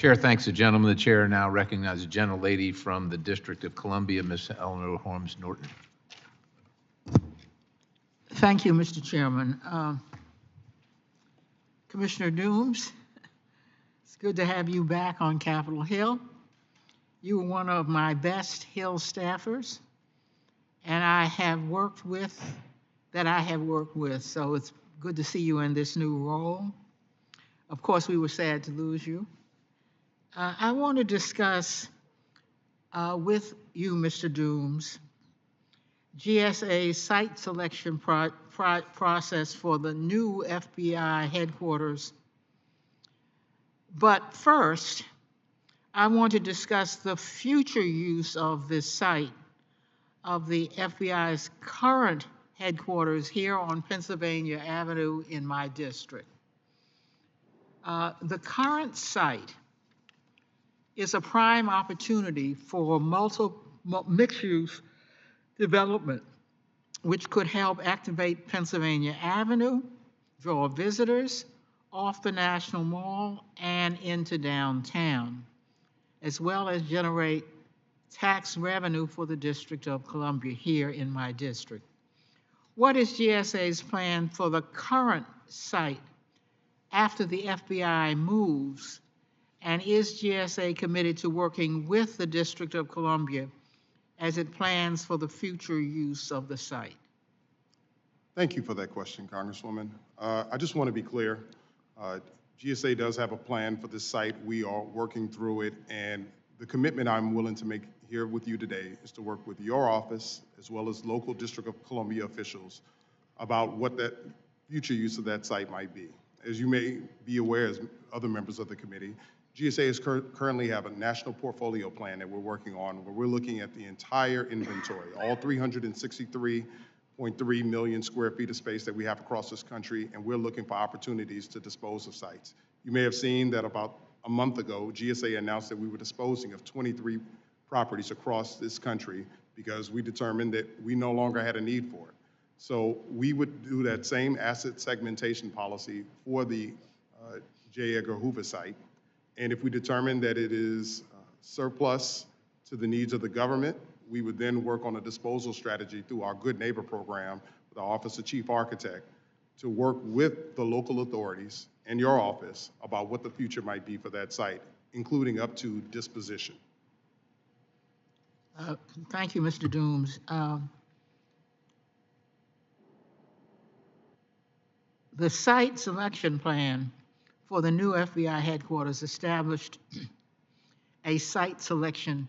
Chair thanks the gentleman. The chair now recognizes the gentlelady from the District of Columbia, Ms. Eleanor Holmes Norton. Thank you, Mr. Chairman. Commissioner Dooms, it's good to have you back on Capitol Hill. You were one of my best Hill staffers, and I have worked with, so it's good to see you in this new role. Of course, we were sad to lose you. I want to discuss with you, Mr. Dooms, GSA's site selection process for the new FBI headquarters. But first, I want to discuss the future use of this site of the FBI's current headquarters here on Pennsylvania Avenue in my district. The current site is a prime opportunity for mixed-use development, which could help activate Pennsylvania Avenue, draw visitors off the National Mall and into downtown, as well as generate tax revenue for the District of Columbia here in my district. What is GSA's plan for the current site after the FBI moves? And is GSA committed to working with the District of Columbia as it plans for the future use of the site? Thank you for that question, Congresswoman. I just want to be clear. GSA does have a plan for this site. We are working through it, and the commitment I'm willing to make here with you today is to work with your office as well as local District of Columbia officials about what that future use of that site might be. As you may be aware, as other members of the committee, GSA is currently have a national portfolio plan that we're working on where we're looking at the entire inventory, all 363.3 million square feet of space that we have across this country, and we're looking for opportunities to dispose of sites. You may have seen that about a month ago, GSA announced that we were disposing of 23 properties across this country because we determined that we no longer had a need for it. So we would do that same asset segmentation policy for the J. Edgar Hoover site. And if we determine that it is surplus to the needs of the government, we would then work on a disposal strategy through our Good Neighbor program with our Office of Chief Architect to work with the local authorities and your office about what the future might be for that site, including up to disposition. Thank you, Mr. Dooms. The site selection plan for the new FBI headquarters established a site selection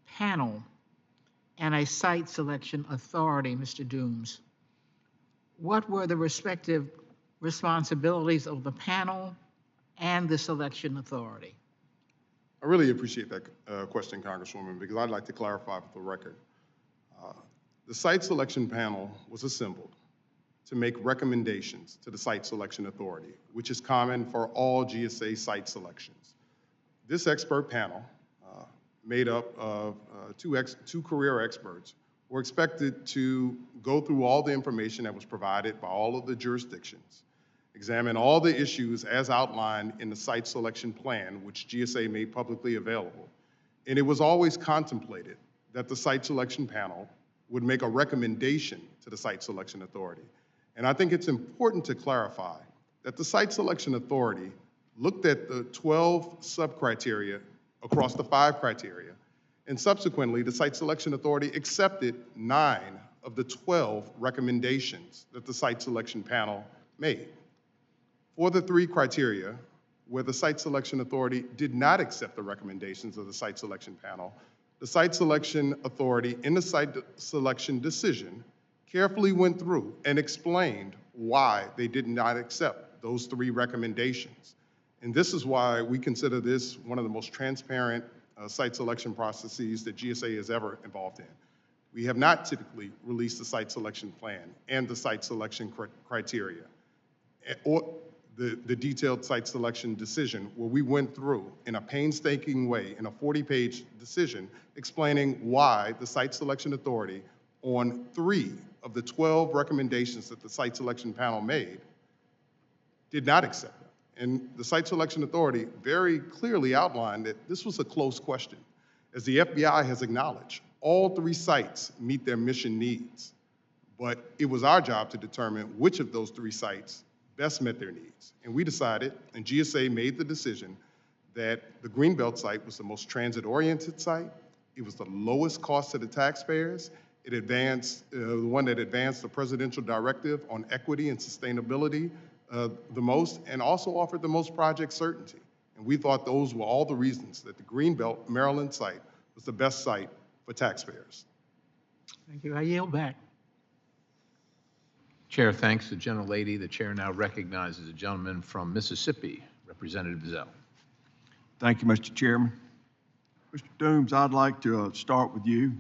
panel and a site selection authority, Mr. Dooms. What were the respective responsibilities of the panel and the selection authority? I really appreciate that question, Congresswoman, because I'd like to clarify for the record. The site selection panel was assembled to make recommendations to the Site Selection Authority, which is common for all GSA site selections. This expert panel, made up of two career experts, were expected to go through all the information that was provided by all of the jurisdictions, examine all the issues as outlined in the site selection plan, which GSA made publicly available. And it was always contemplated that the site selection panel would make a recommendation to the Site Selection Authority. And I think it's important to clarify that the Site Selection Authority looked at the 12 sub-criteria across the 5 criteria, and subsequently the Site Selection Authority accepted 9 of the 12 recommendations that the Site Selection Panel made. For the 3 criteria, where the Site Selection Authority did not accept the recommendations of the Site Selection Panel, the Site Selection Authority in the Site Selection decision carefully went through and explained why they did not accept those 3 recommendations. And this is why we consider this one of the most transparent site selection processes that GSA is ever involved in. We have not typically released the site selection plan and the site selection criteria, or the detailed site selection decision, where we went through in a painstaking way, in a 40-page decision, explaining why the Site Selection Authority on 3 of the 12 recommendations that the Site Selection Panel made did not accept them. And the Site Selection Authority very clearly outlined that this was a close question. As the FBI has acknowledged, all 3 sites meet their mission needs, but it was our job to determine which of those 3 sites best met their needs. And we decided, and GSA made the decision, that the Greenbelt site was the most transit-oriented site. It was the lowest cost to the taxpayers. It advanced, the one that advanced the presidential directive on equity and sustainability the most, and also offered the most project certainty. And we thought those were all the reasons that the Greenbelt, Maryland site was the best site for taxpayers. Thank you. I yield back. Chair thanks the gentlelady. The chair now recognizes a gentleman from Mississippi, Representative Zell. Thank you, Mr. Chairman. Mr. Dooms, I'd like to start with you.